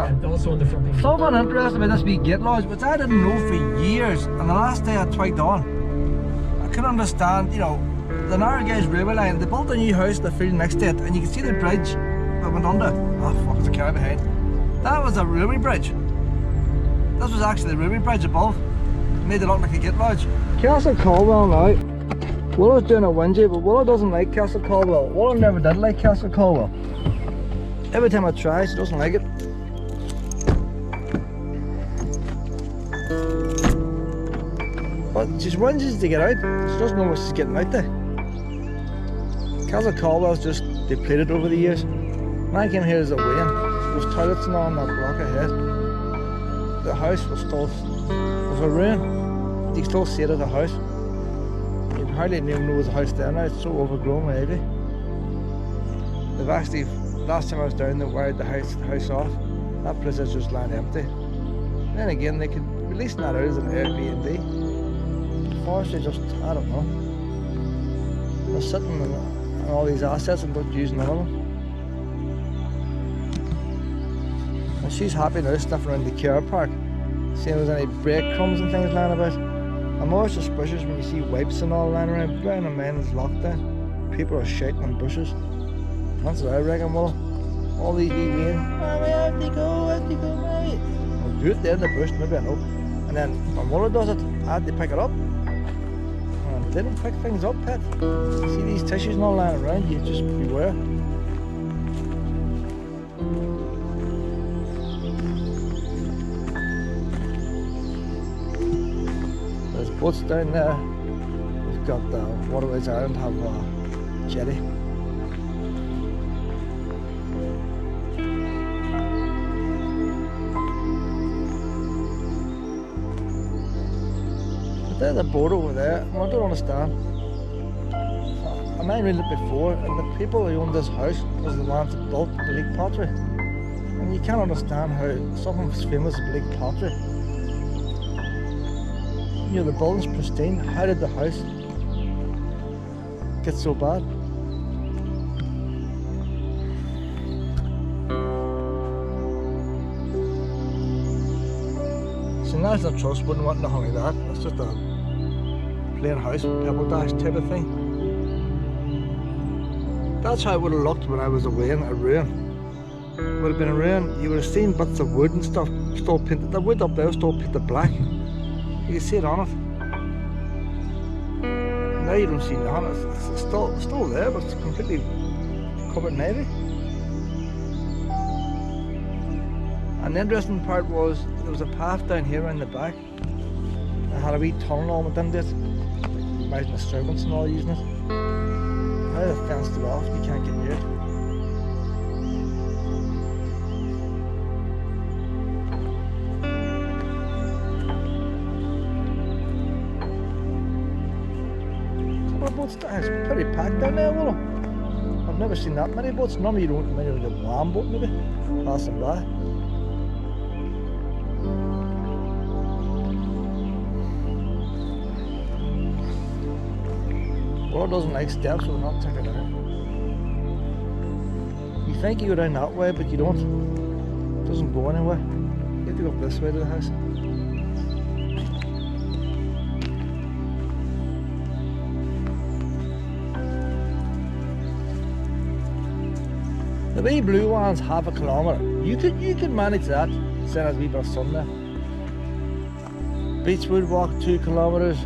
and also on the front page. Something interesting about this wee gate lodge, which I didn't know for years, and the last day I twigged on. I couldn't understand, you know, the narrow gauge railway line, they built a new house in the field next to it, and you can see the bridge that went under. Oh fuck, there's a car behind. That was a railway bridge. This was actually the railway bridge above. It made it look like a gate lodge. Castle Caldwell now. Willow's doing a whingy, but Willow doesn't like Castle Caldwell. Willow never did like Castle Caldwell. Every time I try, she doesn't like it. But she's whinges to get out. She doesn't know what she's getting out there. Castle Caldwell's just depleted over the years. When I came here as a wean, there was toilets and all on that block ahead. The house was still a ruin. You can still see it as a house. You hardly even know it was a house there now. It's so overgrown with ivy. They've actually, last time I was down, they wired the house off. That place is just lying empty. Then again, they could release that out as an Airbnb. Forestry just, I don't know. They're sitting on all these assets and not using none of them. And she's happy now sniffing around the carpark, seeing if there's any breadcrumbs and things lying about. I'm always suspicious when you see wipes and all lying around. Bearing in mind it's lockdown, people are shouting on bushes. That's what I reckon, well, all these wee men, out they go, mate. I'll do it there in the bush, maybe I know. And then when Willow does it, I had to pick it up. And they don't pick things up, pet. See these tissues and all lying around, you just beware. There's boats down there. We've got the Waterways Island have a jetty. There's a boat over there, and I don't understand. I might read it before, and the people who owned this house was the ones that built Belleek pottery. And you can't understand how something as famous as Belleek pottery. You know, the building's pristine. How did the house get so bad? So National Trust wouldn't want nothing like that. It's just a plain house with pebble dash type of thing. That's how it would have looked when I was away in a ruin. It would have been a ruin. You would have seen bits of wood and stuff still painted. The wood up there was still painted black. You can see it on it. Now you don't see nothing. It's still there, but it's completely covered in ivy. And the interesting part was there was a path down here around the back. I had a wee tunnel all within it. Imagine the servants and all using it. Now they've fenced it off, you can't get near it. Couple of boats down, it's pretty packed down there, Willow. I've never seen that many boats. Normally you don't, maybe like a one boat maybe, passing by. Willow doesn't like steps, so we're not taking it out. You think you go down that way, but you don't. It doesn't go anywhere. You have to go up this way to the house. The wee blue one's half a kilometre. You could manage that. Send us a wee bit of sun there. Beechwood walk 2 kilometres.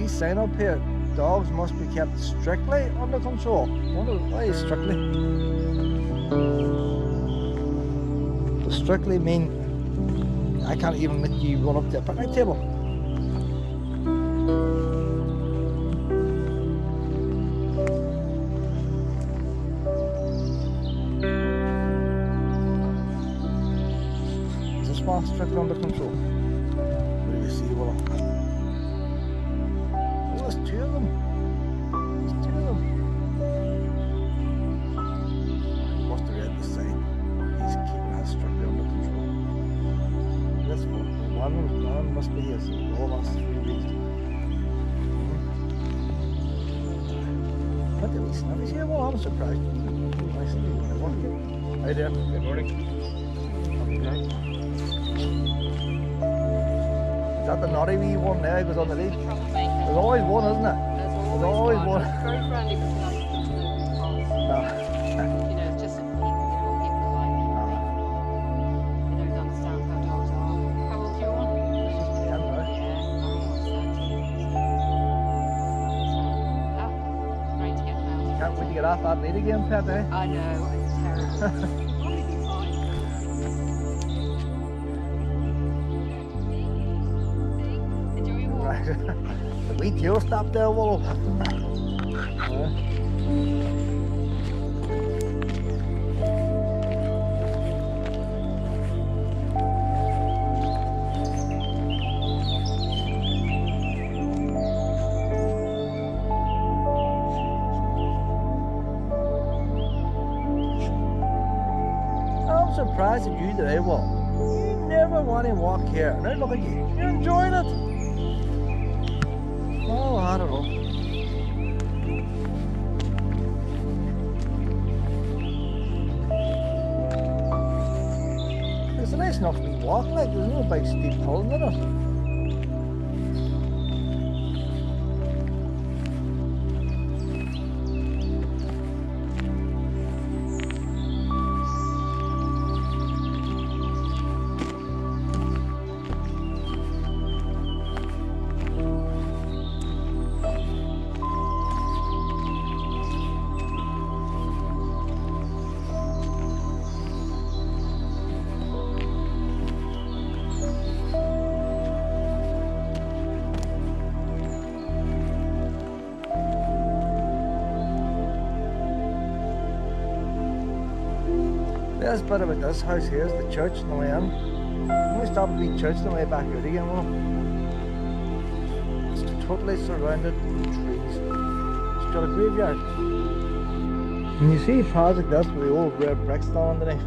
Sign up here, dogs must be kept strictly under control. Why is strictly? Does strictly mean I can't even let you run up to a picnic table? Is this one strictly under control? What do we see? Well, there's 2 of them. There's 2 of them. Must have read the sign. He's keeping that strictly under control. This one, man must be his. All us 3 weeks. What did we sniff here? Well, I'm surprised. I see you in the work. Hi there. Good morning. Okay. Is that the naughty wee one there? He goes on the lead. There's always one, isn't it? There's always one. Very friendly, but not No. you know, it's just people like, they don't understand how dogs are. How old's your one? She's 10, right? Yeah, mine was 13. So, great to get them out. Can't wait to get off that lead again, Pet, eh? I know, it's terrible. Enjoy your walk. Right. The wee tail stop there, Willow. I'm surprised at you today, Will. You never want to walk here. Now look at you. You're enjoying it. Oh, I don't know. It's a nice enough wee walk, like there's no big steep hill in it. The best bit about this house here is the church on the way in. When we stop at the church on the way back out again, well, it's totally surrounded with trees. It's got a graveyard. And you see paths like this with the old red bricks down underneath.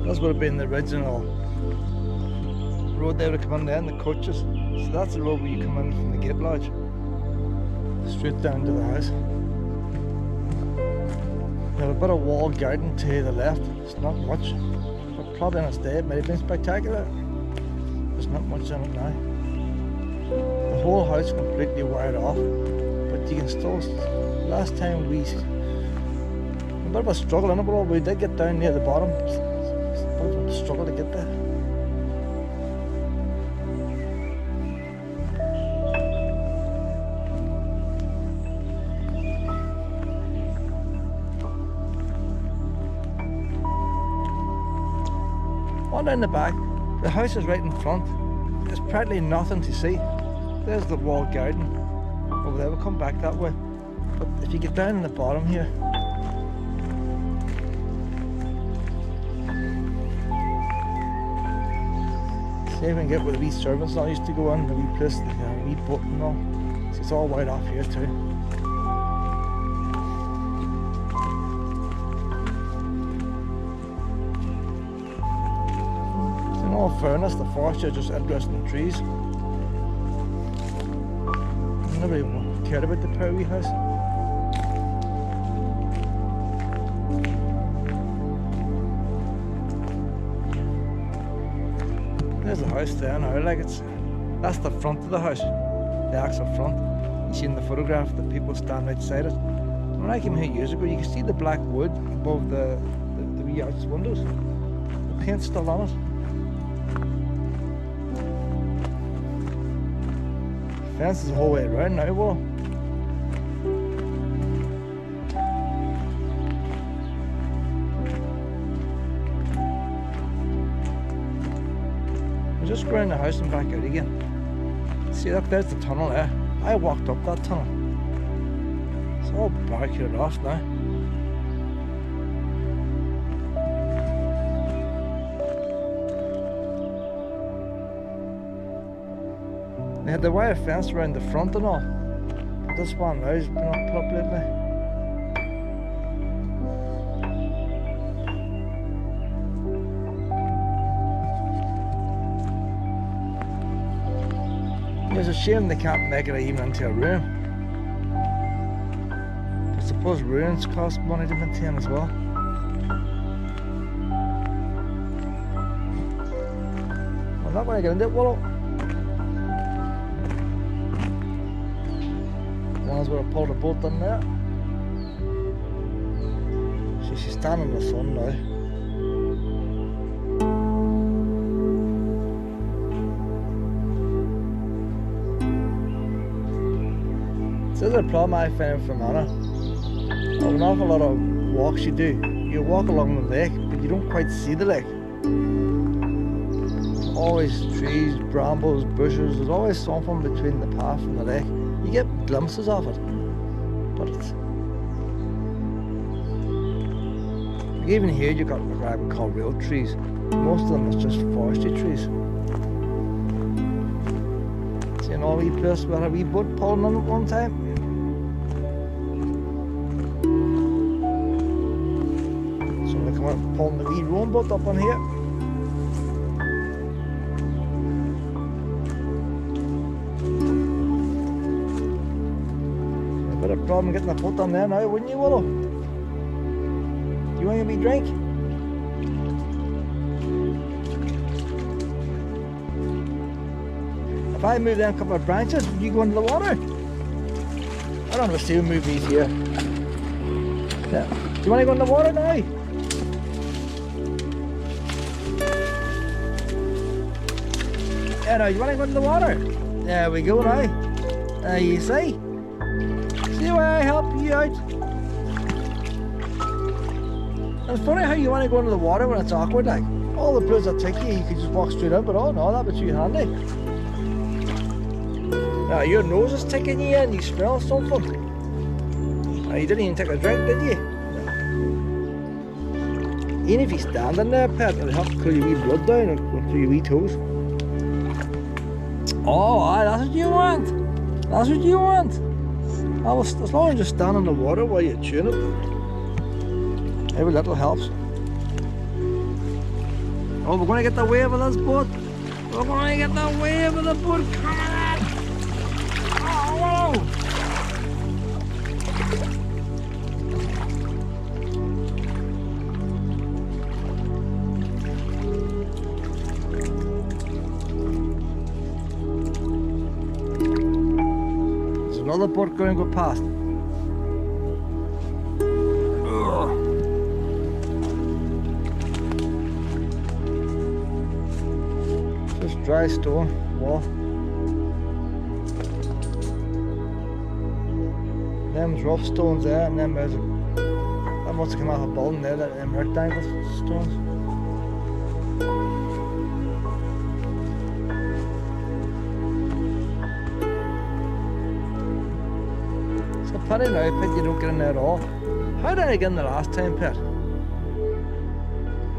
This would have been the original road they would have come in there and the coaches. So that's the road where you come in from the gate lodge. Straight down to the house. You have a bit of walled garden to the left. It's not much, but probably on its day it might have been spectacular. There's not much in it now. The whole house completely wired off, but you can still. Last time we, a bit of a struggle in it, but we did get down near the bottom. It's a bit of a struggle to get there. On down the back, the house is right in front. There's practically nothing to see. There's the walled garden over there. We'll come back that way. But if you get down in the bottom here, see if we can get where the wee servants all used to go in, the wee place, the wee boat and all. So it's all white off here too. In all fairness, the forest are just interesting trees. Nobody cared about the Perry house. There's the house there now, like that's the front of the house, the actual front. You see in the photograph the people standing outside it. When I came here years ago, you can see the black wood above the wee arched windows. The paint's still on it. Fence is the whole way around now, well. We'll just go around the house and back out again. See, look, there's the tunnel there. I walked up that tunnel. It's all barricaded off now. They had the wire fence around the front and all. But this one now has been put up lately. It's a shame they can't make it even into a room. I suppose rooms cost money to maintain as well. I'm not going to get into it, Willow. One's where I pulled the boat in there. So she's standing in the sun now. This is a problem I found from Anna. Of an awful lot of walks you do. You walk along the lake, but you don't quite see the lake. There's always trees, brambles, bushes. There's always something between the path and the lake. You get glimpses of it, but it's like even here you got what I would call real trees. Most of them is just forestry trees. See an all wee place where a wee boat pulling on at one time. So they come out pulling the wee rowing boat up on here. A problem getting the boat on there now, wouldn't you, Willow? Do you want a wee drink? If I move down a couple of branches, would you go into the water? I don't understand who move these here. Yeah. Do you want to go in the water now? Yeah, now, you want to go into the water? There we go now. You see? See where I help you out? It's funny how you want to go into the water when it's awkward, like. All the blues that take you could just walk straight out, but oh no, that'd be too handy. Now your nose is taking you in, you smell something. Now you didn't even take a drink, did you? Even if you stand in there, pet, it'll help cool your wee blood down and go through your wee toes. Oh, aye, that's what you want. That's what you want. As long as you just stand in the water while you tune it, every little helps. Oh, we're going to get the wave of this boat. We're going to get the wave of the boat coming in. Oh, whoa. There's another boat going to go past. Dry stone wall. Them's rough stones there, and then there's that must have come off a building there, that them rectangle stones. It's a pity now, Pete, you don't get in there at all. How did I get in the last time, Pete?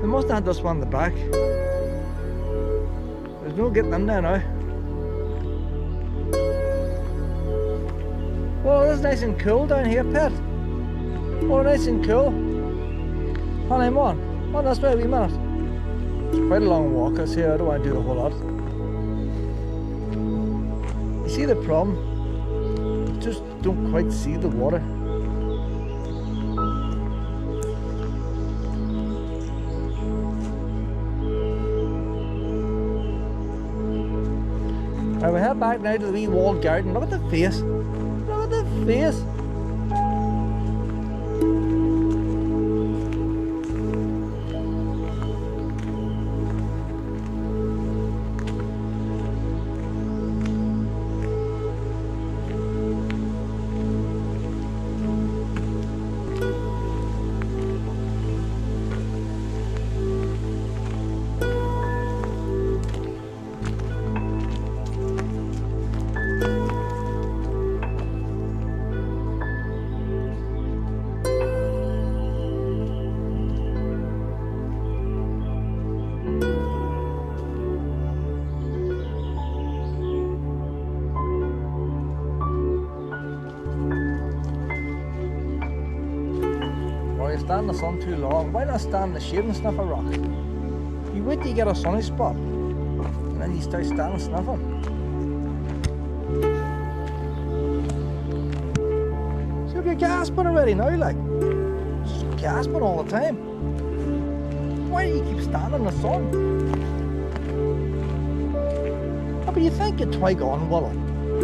They must have had this one in the back. There's no getting in there now. Oh, it's nice and cool down here, Pet. Oh, nice and cool. Honey, come on. Oh, that's where we minute. It's quite a long walk us here. I don't want to do the whole lot. You see the problem? You just don't quite see the water. Right, we head back now to the wee walled garden. Look at the face. Look at the face. Stand in the sun too long. Why not stand in the shade and sniff a rock? You wait till you get a sunny spot, and then you start standing sniffing. So you're gasping already now, like. Just gasping all the time. Why do you keep standing in the sun? Oh, but you think you'd twig on, Willow.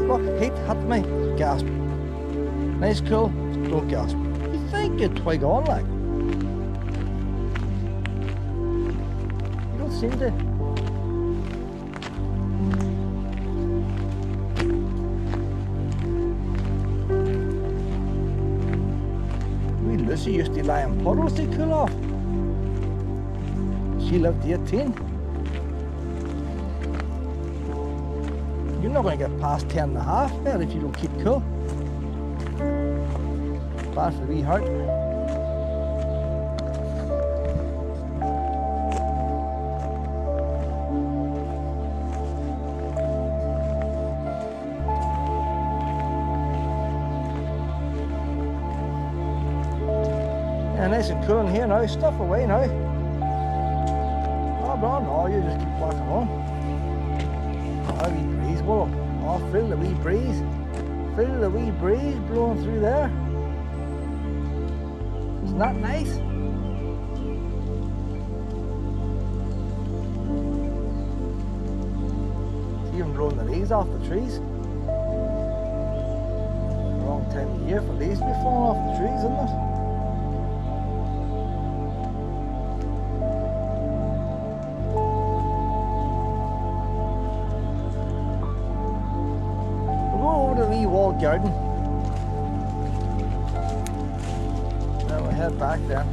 Look, heat hit me, gasp. Nice cool, don't gasp. You think you'd twig on, like. You don't seem to. Lucy used to lie in puddles to cool off. She lived 18. You're not going to get past 10 and a half there if you don't keep cool. Bad for the wee heart. Yeah, nice and cool in here now. Stuff away now. No, you just keep walking on. Oh, wee breeze, Willow. Oh, feel the wee breeze. Feel the wee breeze blowing through there. Isn't that nice? It's even blowing the leaves off the trees. Wrong time of year for leaves to be falling off the trees, isn't it? Walled garden. Then we'll head back then.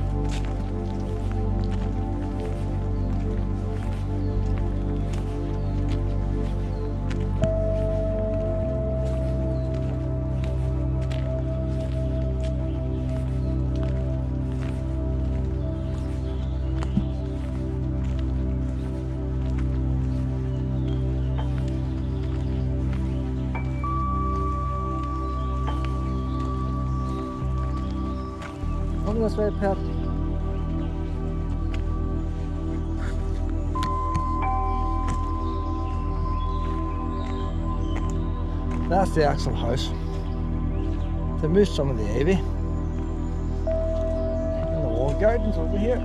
Come this way, pet. That's the actual house. They moved some of the ivy. And the wall garden's over here.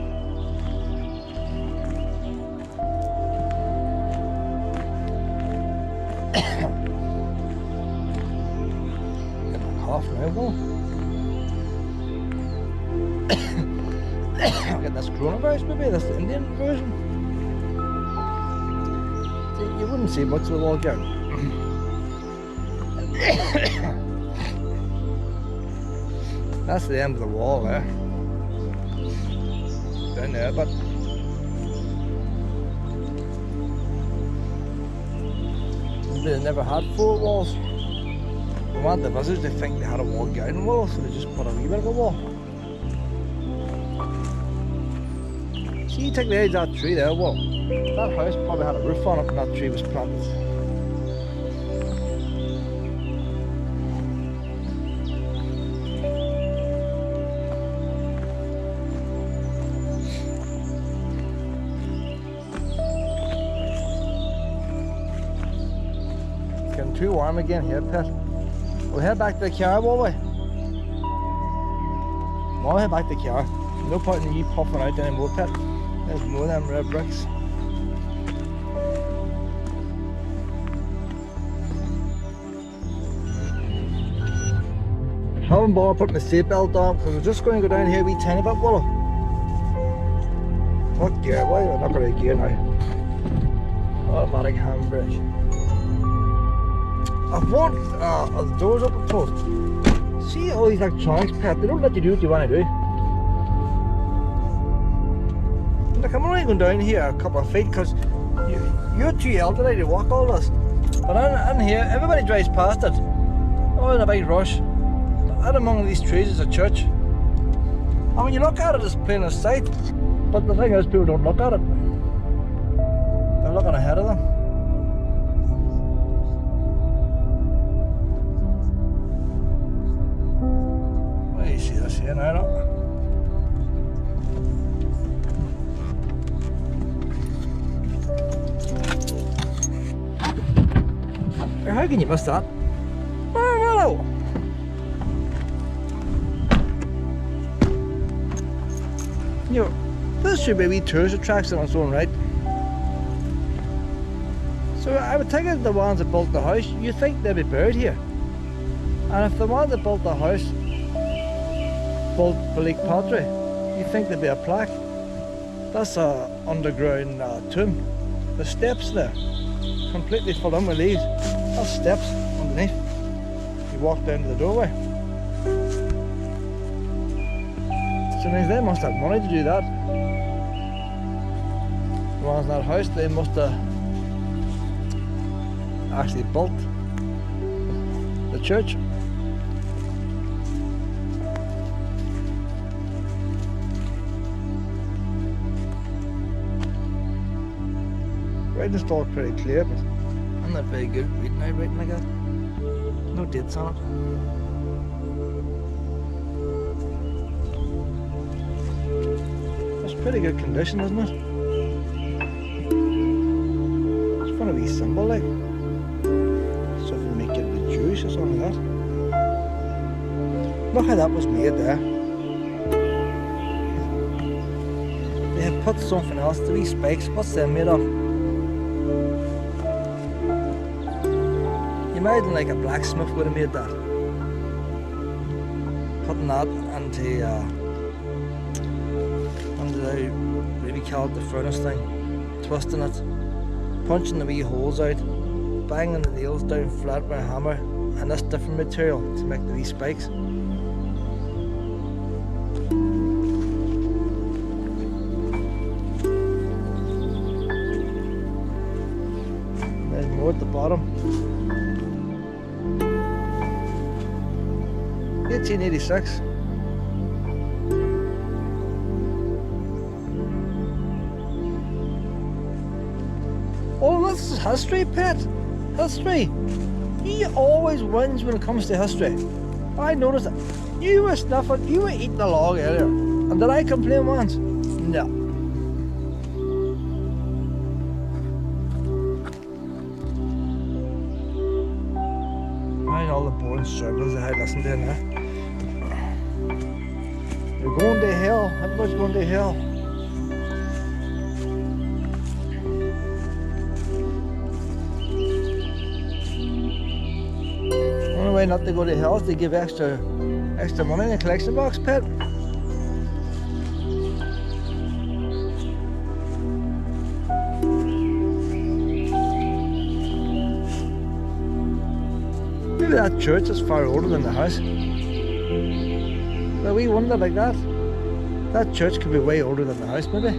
Get my cough now, well. Get this coronavirus, maybe that's the Indian version. You wouldn't see much of the wall garden. That's the end of the wall there. Down there, but they never had 4 walls. They want the visitors to think they had a wall garden wall, so they just put a wee bit of a wall. See, you take the edge of that tree there, well, that house probably had a roof on it when that tree was planted. It's getting too warm again here, pet. We'll head back to the car, will we? We'll head back to the car. No point in you puffing out anymore, pet. There's more of them red bricks. Haven't bothered putting the seatbelt on because we're just going to go down here a wee tiny bit, Willow. What gear? Why are we not going to gear now? Automatic handbrake. I want the doors up and closed. See all these electronics, pet, they don't let you do what you want to do. Look, I'm only going down here a couple of feet because you're too elderly to walk all this. But in here, everybody drives past it. Oh, in a big rush. Out among these trees is a church. And when you look at it, it's plain as sight. But the thing is, people don't look at it. They're looking ahead of them. Well, you see this here now, look. How can you miss that? Oh, hello! You know, this should be a wee tourist attraction on its own right. So I would think of the ones that built the house, you'd think they'd be buried here. And if the ones that built the house built Belleek pottery, you'd think there'd be a plaque. That's a underground tomb. The steps there, completely full in with leaves. That's steps underneath. You walk down to the doorway. So means they must have money to do that. The ones in that house, they must have actually built the church. Writing's all pretty clear, but I'm not very good at reading out writing like that. No dates on it. It's pretty good condition, isn't it? It's funny wee symbol like. So if you make it with juice or something like that. Look how that was made there. They have put something else, the wee spikes. What's that made of? You imagine like a blacksmith would have made that. Putting that into the, maybe call it the furnace thing, twisting it, punching the wee holes out, banging the nails down flat with a hammer, and this different material to make the wee spikes. There's more at the bottom. 1886. Oh, this is history, pet. History. He always wins when it comes to history. I noticed that. You were snuffing, you were eating a log earlier. And did I complain once? No. Mind all the boring sermons I listen to now. You're going to hell. Everybody's going to hell. The only way not to go to hell is to give extra money in the collection box, pet. Maybe that church is far older than the house. But we wonder like that. That church could be way older than the house, maybe.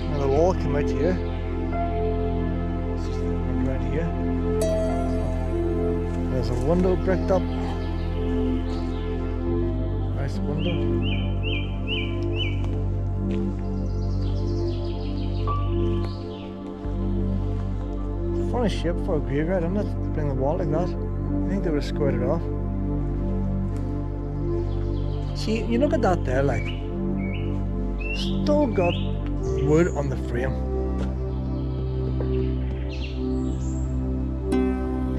Now the wall came out here. It's just around here. There's a window bricked up. Nice window. Funny shape for a graveyard, isn't it? To bring the wall like that. I think they would have squared it off. See, you look at that there, like, still got wood on the frame.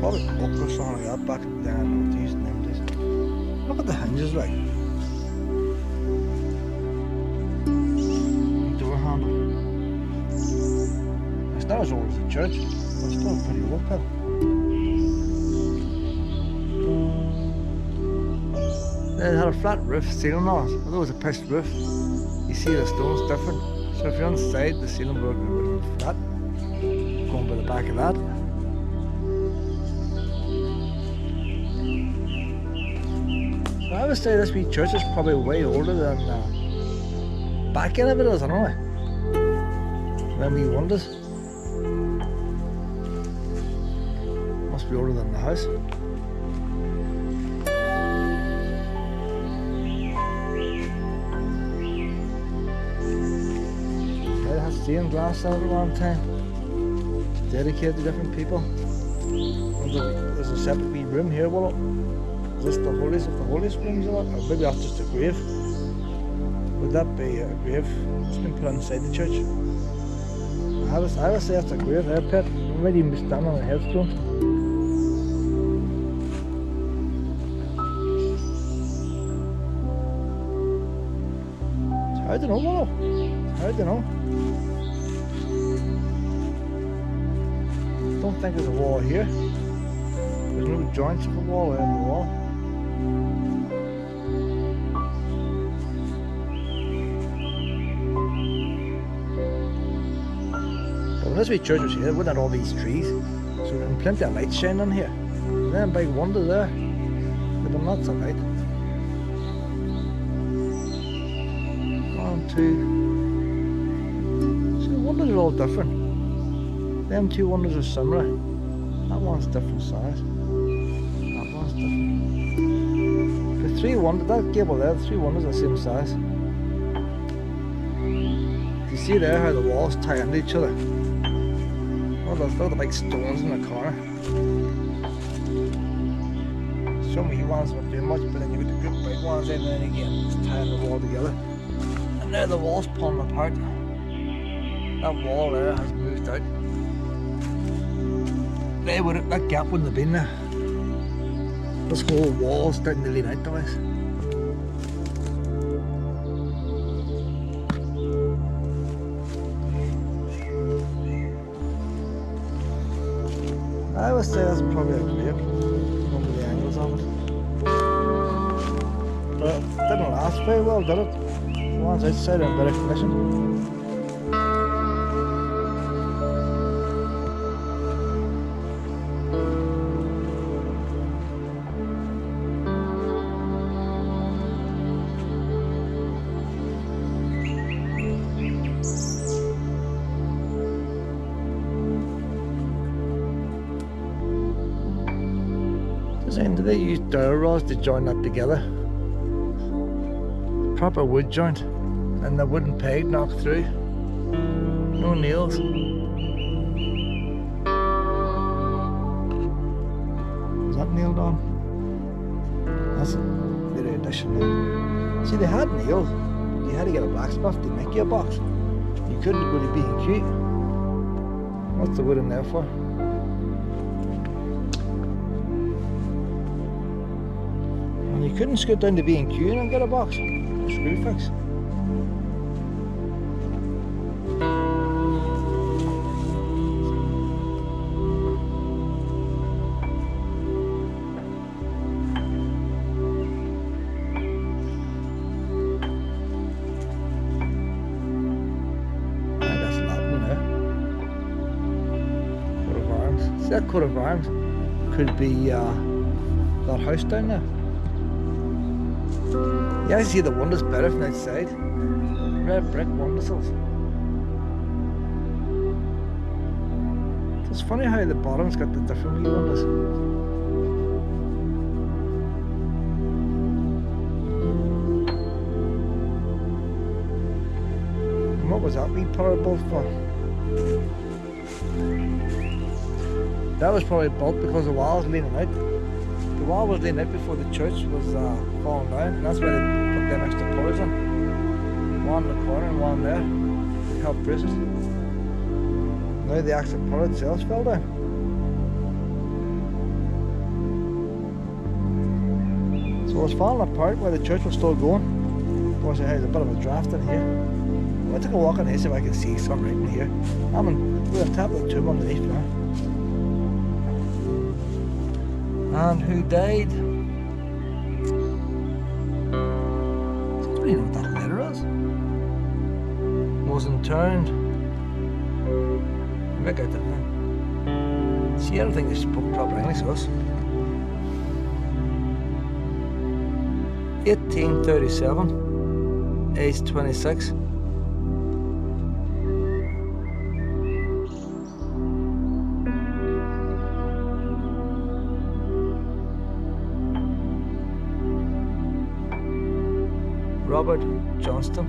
Probably book or something like that back then. Look at the hinges, like. Door handle. It's not as old as the church, but it's still pretty old, pal. It had a flat roof ceiling on it. Although it was a pitched roof, you see the stones different. So if you're on the side, the ceiling would have been flat. Going by the back of that. So I would say this wee church is probably way older than back end of it is, anyway. When we wonders. Must be older than the house. Stained glass out a long time. It's dedicated to different people. There's a separate wee room here, well, is this the holiest of the holiest rooms or what? Or maybe that's just a grave. Would that be a grave? It's been put inside the church. I would say that's a grave there, pet. We might even be standing on a headstone. It's hard to know, Willow. It's hard to know. Don't think there's a wall here. There's no joints of a wall in the wall. But when this wee church was here, there wouldn't have all these trees. So there's been plenty of light shining on here. And then a big window there. There've been lots of light. 1, 2. So the windows are all different. Them two windows are similar. That one's different size. That one's different. The three windows, that gable there, the three windows are the same size. You see there how the walls tie into each other? Look at the big stones in the corner. Some wee ones don't do much, but then you got the good big ones in there again, just tying the wall together. And now the wall's pulling apart. That wall there has moved out. That gap wouldn't have been there. This whole wall's starting to lean out the ways. I would say that's probably a grape, one of the angles of it. But it didn't last very well, did it? The ones outside are in better condition. Do they use dowel rods to join that together? Proper wood joint, and the wooden peg knocked through. No nails. Is that nailed on? That's a very addition there. See, they had nails. You had to get a blacksmith to make you a box. You couldn't go to B&Q. What's the wood in there for? You couldn't scoot down to B&Q and get a box. Screw fix. That's Latin there. Coat of arms. See that coat of arms? Could be that house down there. You actually see the windows better from outside. Red brick windowsills. It's funny how the bottom's got the different wee windows. And what was that wee pillar built for? That was probably built because the wall was leaning out. The wall was leaning out before the church was falling down, and that's why they put them extra pillars in. One in the corner and one there to help brace it. Now the actual pillar itself fell down. So it was falling apart while the church was still going. Of course, there's a bit of a draft in here. I took a walk on here, see if I can see something right in here. We're on top of the tomb underneath now. And who died? I don't even know what that letter is. Was interned. Look at that thing. See, I don't think they spoke proper English to us. 1837, age 26. Robert Johnston.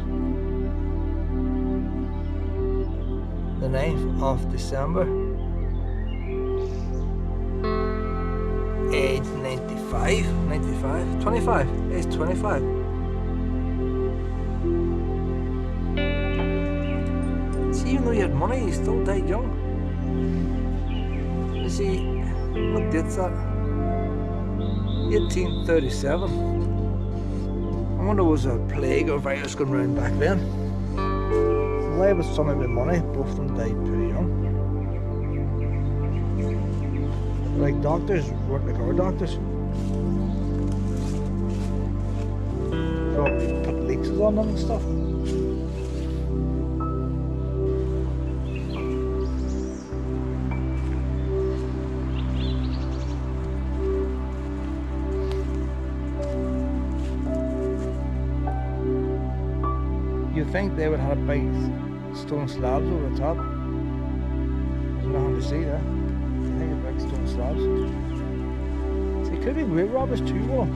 The 9th of December. Age 95, 25, age 25. See, even though you had money, you still died young. You see, what date's that? 1837. I wonder was a plague or virus going around back then. Why was some of the money? Both of them died pretty young. Like doctors weren't like our doctors. Probably put leeches on them and stuff. You'd think they would have big stone slabs over the top. There's nothing to see there. You think of big stone slabs. So it could be grave robbers too, well.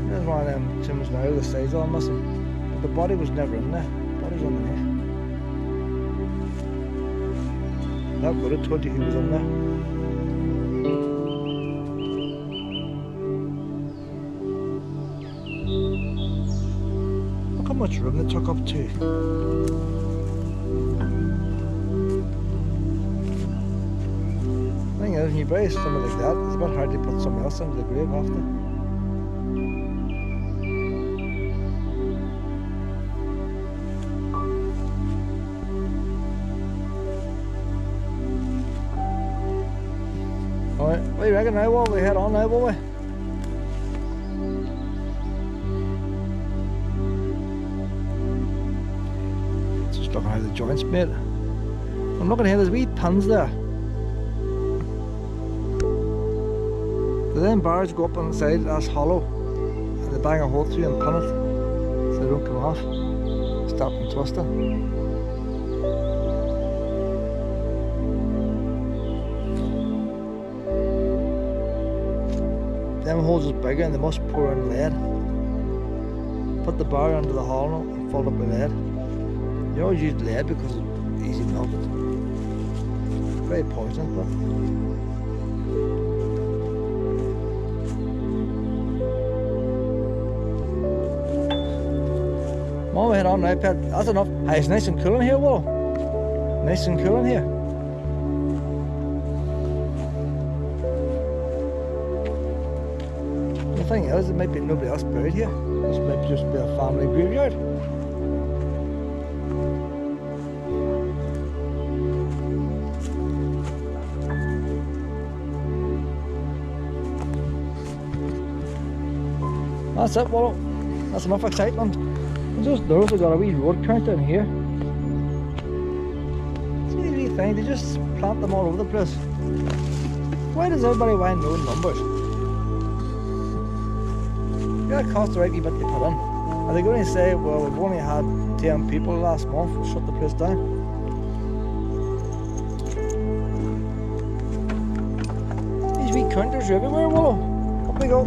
There's one of them tombs now, the sides all missing. But the body was never in there. The body's underneath. That would have told you he was in there. Look how much room they took up to. The thing is, when you buy something like that, it's a bit hard to put something else into the grave after. Alright, what do you reckon now? Will we head on now, will we? Just looking how the joints made. I'm looking here, there's wee pins there. The then bars go up on the side, that's hollow. And they bang a hole through and pin it so they don't come off. Stop them twisting. Them holes is bigger and they must pour in lead. Put the bar under the hollow and fill it with lead. You always use lead because it's easy melted. Very poisonous, but. Well, we head on now, Pet. That's enough. Hey, it's nice and cool in here, Will. Nice and cool in here. The thing is, there might be nobody else buried here. This might just be a family graveyard. That's it, Willow. That's enough excitement. I just noticed I got a wee road counter in here. See these wee things, they just plant them all over the place. Why does everybody want known numbers? Yeah, it costs the right wee bit to put in. Are they going to say, well, we've only had 10 people last month, we'll shut the place down? These wee counters are everywhere, Willow. Up we go.